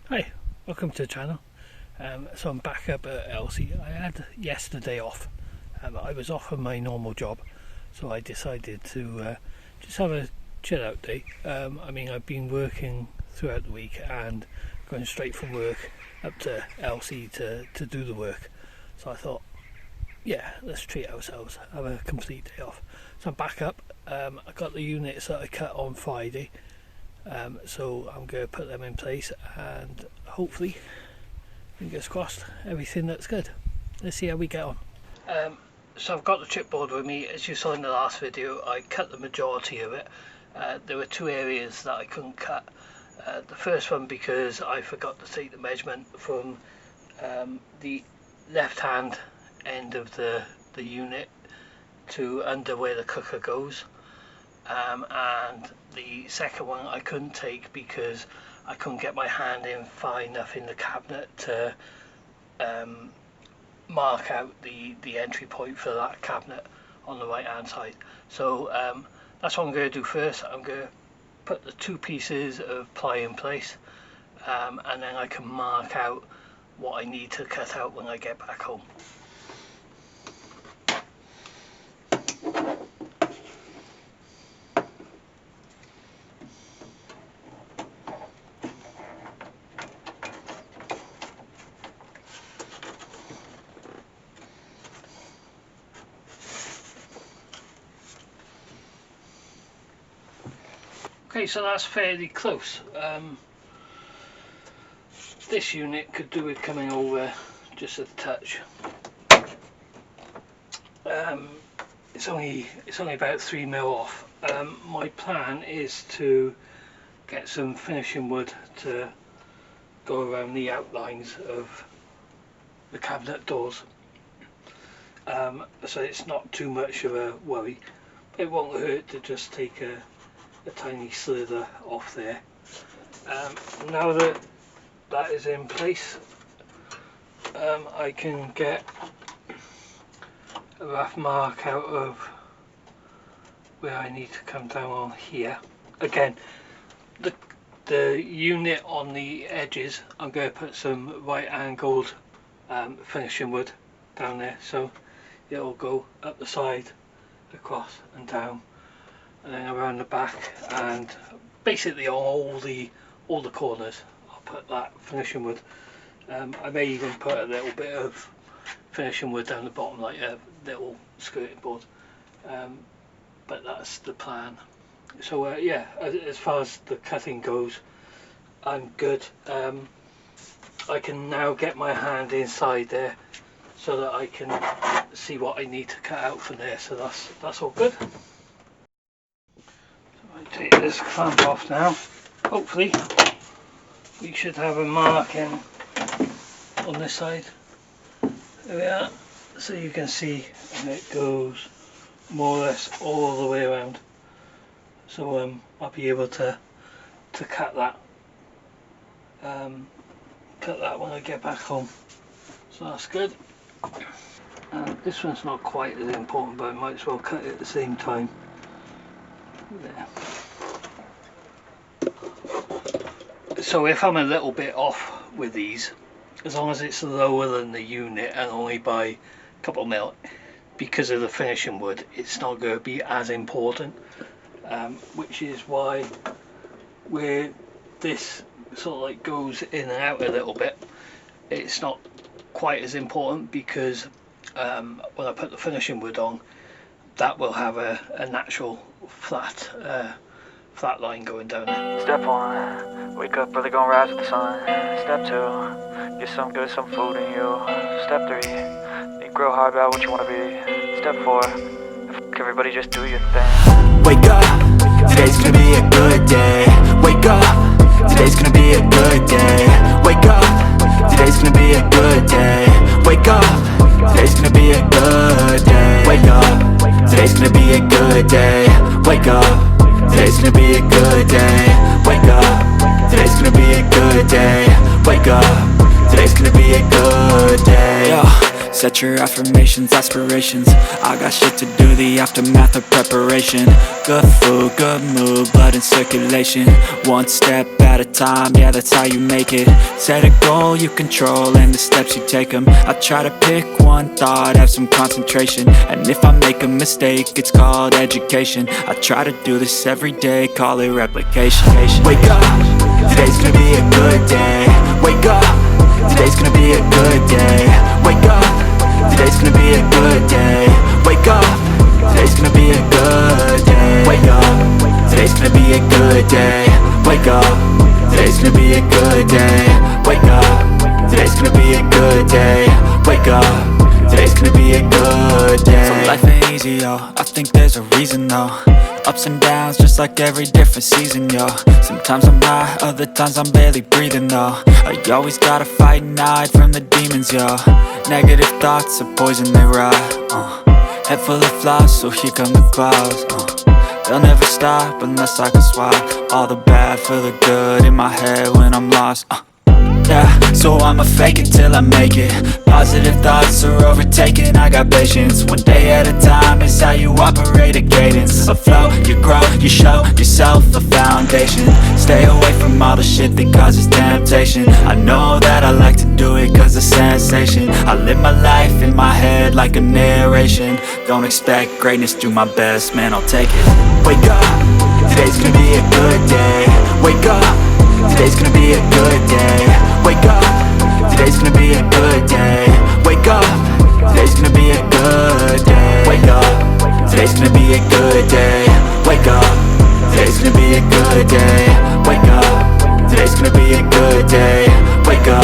Hi, welcome to the channel. So I'm back up at Elsie. I had yesterday off. I was off of my normal job, so I decided to just have a chill out day. I mean, I've been working throughout the week and going straight from work up to Elsie to do the work. So I thought, yeah, let's treat ourselves, have a complete day off. So I'm back up. I got the units that I cut on Friday. So I'm going to put them in place and hopefully, fingers crossed, everything looks good. Let's see how we get on. So I've got the chipboard with me. As you saw in the last video, I cut the majority of it. There were two areas that I couldn't cut. The first one because I forgot to take the measurement from the left hand end of the unit to under where the cooker goes. And the second one I couldn't take because I couldn't get my hand in far enough in the cabinet to mark out the entry point for that cabinet on the right hand side. So that's what I'm going to do first. I'm going to put the two pieces of ply in place, and then I can mark out what I need to cut out when I get back home. Okay, so that's fairly close. This unit could do with coming over just a touch. It's only about 3mm off. My plan is to get some finishing wood to go around the outlines of the cabinet doors. So it's not too much of a worry. It won't hurt to just take a tiny slither off there. Now that that is in place, I can get a rough mark out of where I need to come down on here. Again, the unit on the edges, I'm going to put some right angled finishing wood down there, so it'll go up the side, across and down, and then around the back, and basically on all the corners I'll put that finishing wood. I may even put a little bit of finishing wood down the bottom, like a little skirting board, but that's the plan. So yeah, as far as the cutting goes, I'm good. I can now get my hand inside there so that I can see what I need to cut out from there, so that's all good. Take this clamp off now. Hopefully we should have a marking on this side. There we are, so you can see, and it goes more or less all the way around. So I'll be able to cut that when I get back home. So that's good. And this one's not quite as important, but I might as well cut it at the same time. There. So if I'm a little bit off with these, as long as it's lower than the unit and only by a couple of mil, because of the finishing wood, it's not going to be as important, which is why where this sort of like goes in and out a little bit, it's not quite as important, because when I put the finishing wood on, that will have a natural flat line going down there. Step 1, wake up early, gonna rise with the sun. Step 2, get some good, some food in you. Step 3, think real hard about what you wanna be. Step 4, everybody just do your thing. Wake up, today's gonna be a good day. Wake up, today's gonna be a good day. Wake up, today's gonna be a good day. Wake up, today's gonna be a good day. Wake up, today's gonna be a good day. Wake up, today's gonna be a good day. Wake up, today's gonna be a good day. Wake up, today's gonna be a good day. Yo, Set your affirmations, aspirations. I got shit to do, the aftermath of preparation. Good food, good mood, blood in circulation. One step at a time, yeah, that's how you make it. Set a goal you control and the steps you take them. I try to pick one thought, have some concentration. And if I make a mistake, it's called education. I try to do this every day, call it replication. Wake up, today's gonna be a good day. Wake up, today's gonna be a good day. Wake up, today's gonna be a good day. Wake up, today's gonna be a good day. Wake up, today's gonna be a good day. Wake up, today's gonna be a good day. Wake up, today's gonna be a good day. Wake up, today's gonna be a good day. So life ain't easy, yo, I think there's a reason though. Ups and downs, just like every different season, yo. Sometimes I'm high, other times I'm barely breathing, though. You always gotta fight and hide from the demons, yo. Negative thoughts are poison, they rot. Head full of flaws, so here come the clouds. They'll never stop unless I can swap all the bad for the good in my head when I'm lost. Yeah, so I'ma fake it till I make it. Positive thoughts are overtaken, I got patience. One day at a time is how you operate a cadence. A flow, you grow, you show yourself a foundation. Stay away from all the shit that causes temptation. I know that I like to do it cause it's sensation. I live my life in my head like a narration. Don't expect greatness, do my best, man, I'll take it. Wake up, today's gonna be a good day. Wake up, today's gonna be a good day. Wake up, today's gonna be a good day. Wake up, today's gonna be a good day. Wake up, today's gonna be a good day. Wake up, today's gonna be a good day. Wake up, today's gonna be a good day. Wake up,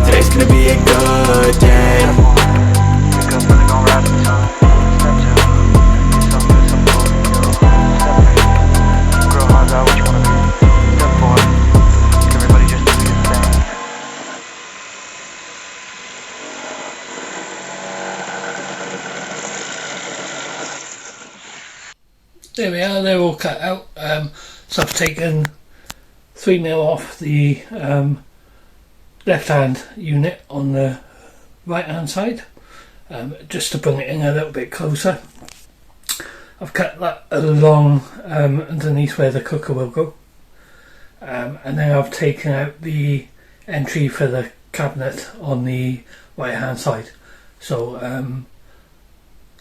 today's gonna be a good day. Wake up, really gon' rise with the sun. Step 2, get some good, some food in you. Step 3, grow hard about what you wanna be. Step 4, everybody just do your thing. There we are, they're all cut out. So I've taken 3mm off the left hand unit on the right hand side, just to bring it in a little bit closer. I've cut that along underneath where the cooker will go, and then I've taken out the entry for the cabinet on the right hand side. So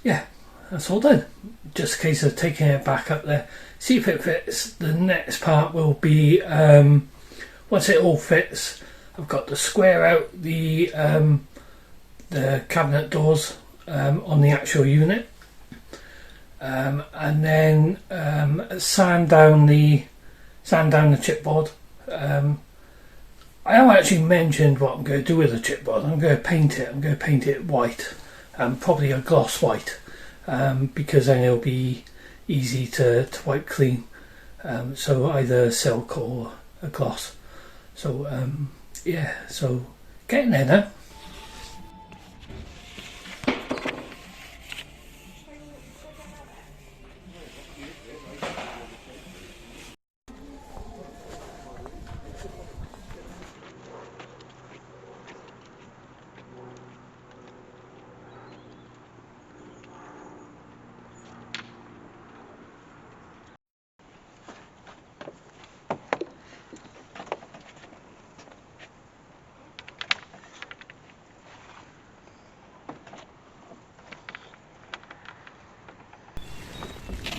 yeah, that's all done. Just a case of taking it back up there, see if it fits. The next part will be once it all fits, I've got to square out the cabinet doors on the actual unit, and then sand down the chipboard. I haven't actually mentioned what I'm going to do with the chipboard. I'm going to paint it. I'm going to paint it white, probably a gloss white. Because then it'll be easy to wipe clean, so either silk or a gloss. So yeah, so getting there now.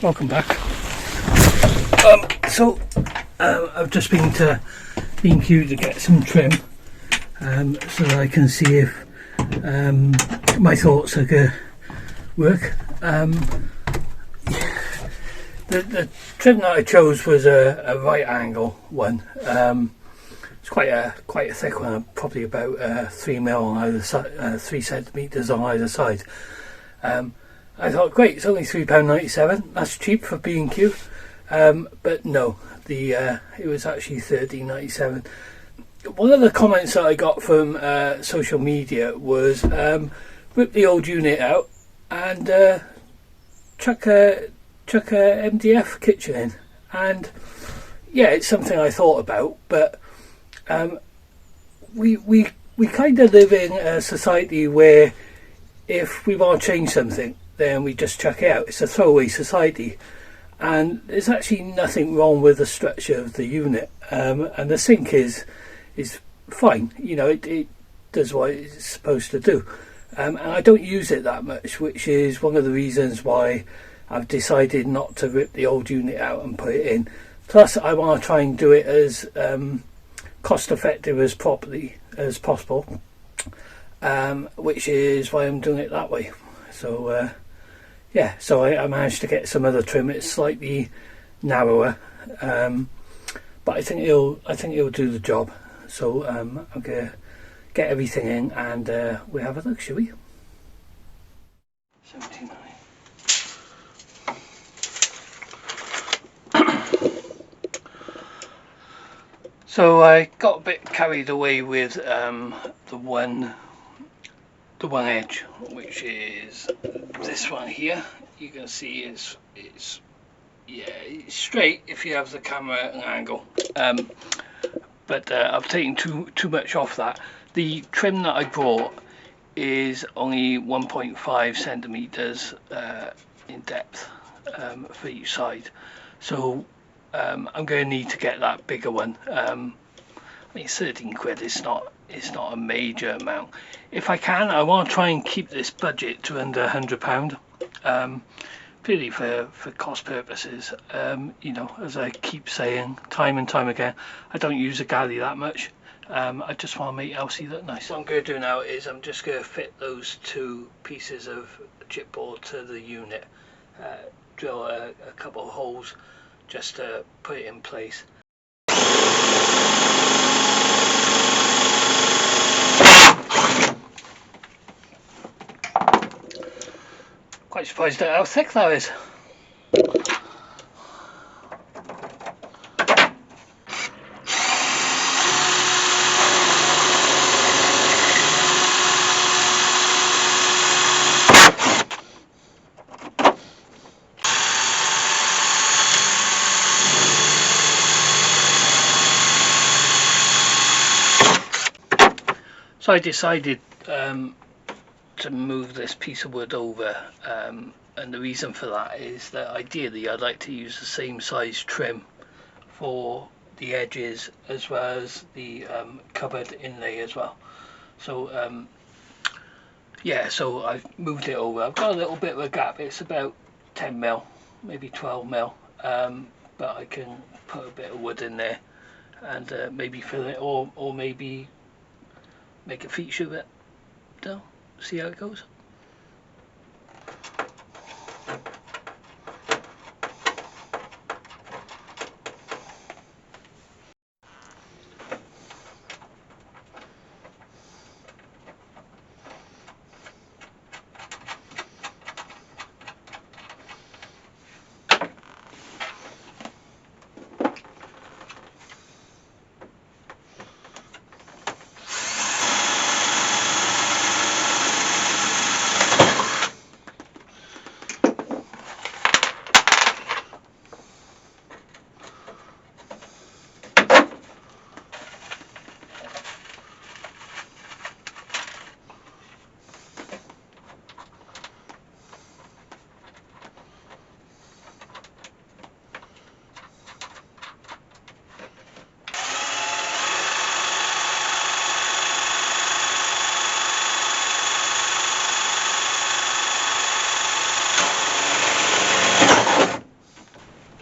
Welcome back. So I've just been to B&Q to get some trim, so that I can see if my thoughts are going to work. The trim that I chose was a right angle one. It's quite a thick one, probably about 3mm on either side, 3 centimeters on either side. I thought, great, it's only £3.97. That's cheap for B&Q, but no, it was actually £13.97. One of the comments that I got from social media was, rip the old unit out and chuck a MDF kitchen in. And yeah, it's something I thought about, but we kind of live in a society where if we want to change something, then we just chuck it out. It's a throwaway society, and there's actually nothing wrong with the structure of the unit, and the sink is fine. You know, it does what it's supposed to do, and I don't use it that much, which is one of the reasons why I've decided not to rip the old unit out and put it in. Plus, I want to try and do it as cost effective as possible, which is why I'm doing it that way. So yeah, so I managed to get some other trim. It's slightly narrower, but I think it'll do the job. So I'm gonna get everything in, and we have a look, shall we? 79. So I got a bit carried away with the one edge, which is this one here. You can see it's straight if you have the camera at an angle, but I've taken too much off that. The trim that I brought is only 1.5 centimeters in depth for each side, so I'm going to need to get that bigger one. I mean, 13 quid is not a major amount. If I can, I want to try and keep this budget to under £100, purely for cost purposes. You know, as I keep saying time and time again, I don't use a Galley that much. I just want to make Elsie look nice. What I'm going to do now is I'm just going to fit those two pieces of chipboard to the unit, drill a couple of holes just to put it in place. Quite surprised at how thick that is. So I decided to move this piece of wood over, and the reason for that is that ideally I'd like to use the same size trim for the edges as well as the cupboard inlay as well. So yeah, so I've moved it over. I've got a little bit of a gap. It's about 10 mil, maybe 12 mil, but I can put a bit of wood in there and maybe fill it, or maybe make a feature of it. So see how it goes.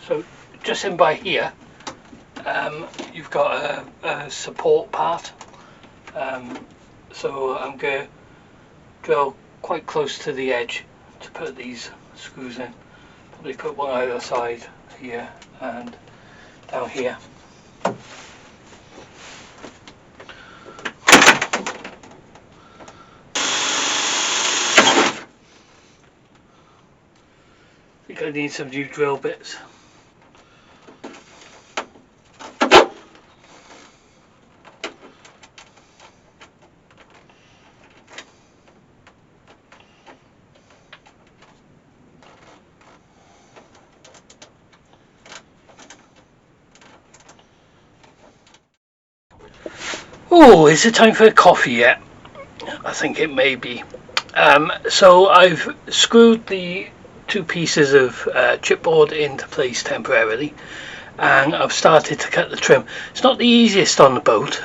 So just in by here, you've got a support part. So I'm going to drill quite close to the edge to put these screws in. Probably put one either side here and down here. I think I need some new drill bits. Oh, is it time for a coffee yet? I think it may be. So I've screwed the two pieces of chipboard into place temporarily, and I've started to cut the trim. It's not the easiest on the boat.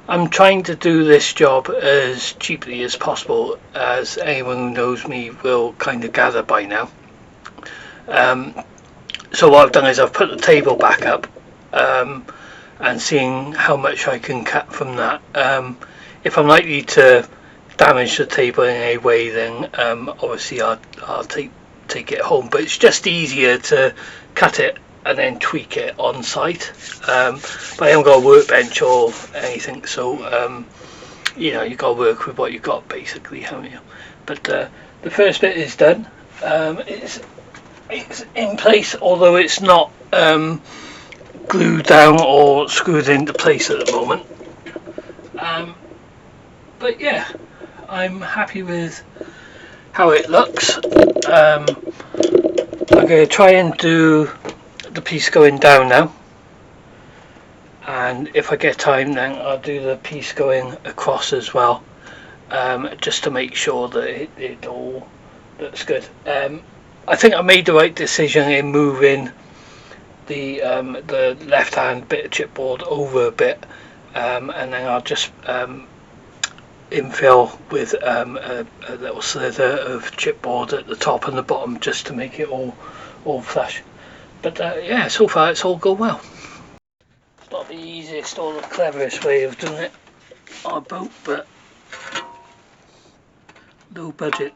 I'm trying to do this job as cheaply as possible, as anyone who knows me will kind of gather by now. So what I've done is I've put the table back up, and seeing how much I can cut from that. If I'm likely to damage the table in any way, then obviously I'll take it home, but it's just easier to cut it and then tweak it on site. But I haven't got a workbench or anything, so you know, you've got to work with what you've got basically, haven't you? But the first bit is done. It's in place, although it's not glued down or screwed into place at the moment. But yeah, I'm happy with how it looks. I'm going to try and do the piece going down now, and if I get time then I'll do the piece going across as well, just to make sure that it all looks good. I think I made the right decision in moving the left hand bit of chipboard over a bit, and then I'll just infill with a little slither of chipboard at the top and the bottom, just to make it all flush. But yeah, so far it's all gone well. It's not the easiest or the cleverest way of doing it on a boat, but low budget.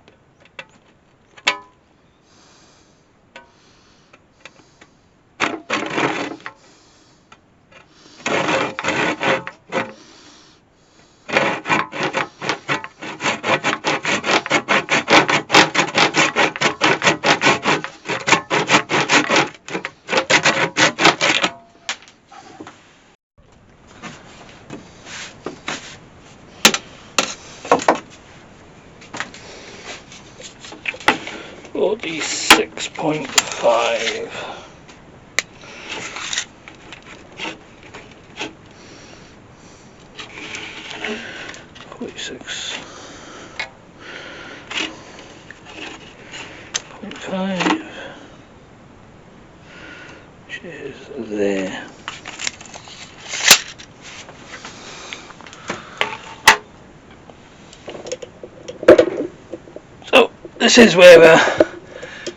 The 6.5. 46.5, which is there. So this is where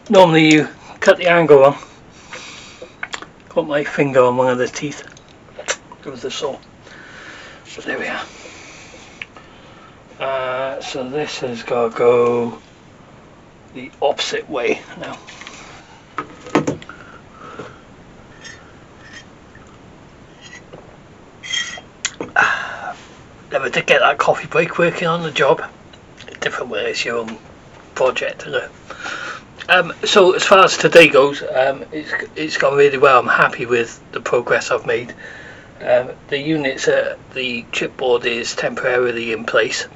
normally you cut the angle on. Got my finger on one of the teeth. It was the saw. So there we are. So this has got to go the opposite way now. Never did get that coffee break working on the job. Different way, it's your own project, isn't it? So as far as today goes, it's gone really well. I'm happy with the progress I've made. The units, the chipboard is temporarily in place.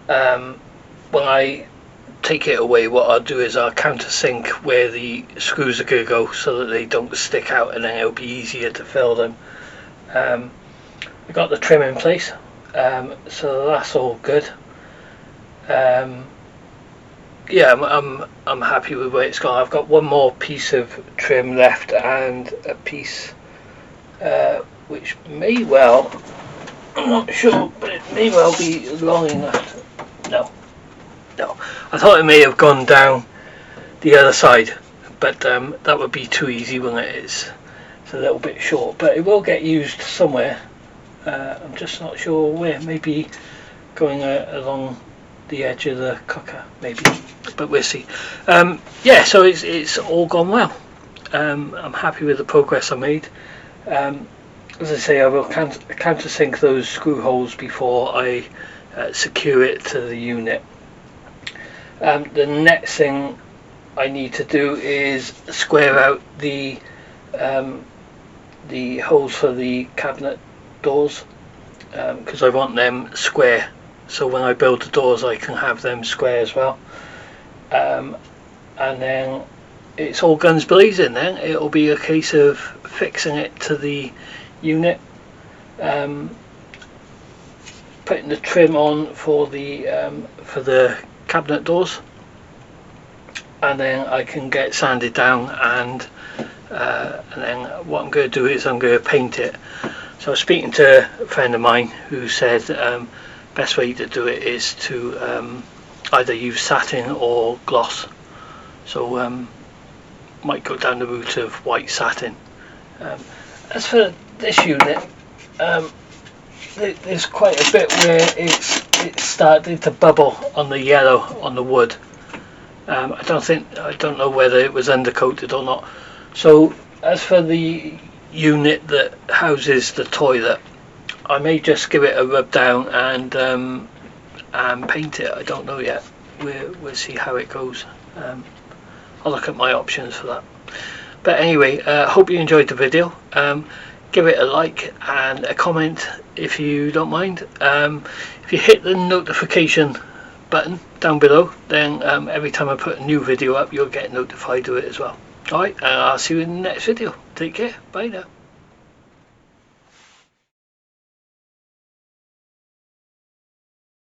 When I take it away, what I'll do is I'll countersink where the screws are going to go, so that they don't stick out, and then it'll be easier to fill them. I got the trim in place, so that's all good. Yeah, I'm happy with where it's gone. I've got one more piece of trim left, and a piece which may well, I'm not sure, but it may well be long enough. No, I thought it may have gone down the other side, but that would be too easy when it's a little bit short. But it will get used somewhere. I'm just not sure where. Maybe going along the edge of the cooker, maybe, but we'll see. Yeah, so it's all gone well. I'm happy with the progress I made. As I say, I will countersink those screw holes before I secure it to the unit. The next thing I need to do is square out the holes for the cabinet doors, because I want them square, so when I build the doors I can have them square as well. And then it's all guns blazing. Then it'll be a case of fixing it to the unit. putting the trim on for the cabinet doors, and then I can get sanded down, and then what I'm going to do is I'm going to paint it. So I was speaking to a friend of mine who said best way to do it is to either use satin or gloss. So might go down the route of white satin. As for this unit, there's quite a bit where it's started to bubble on the yellow on the wood. I don't know whether it was undercoated or not. So as for the unit that houses the toilet, I may just give it a rub down and paint it. I don't know yet. We'll see how it goes. I'll look at my options for that. But anyway, hope you enjoyed the video. Give it a like and a comment if you don't mind. If you hit the notification button down below, then every time I put a new video up, you'll get notified of it as well. Alright, I'll see you in the next video. Take care. Bye now.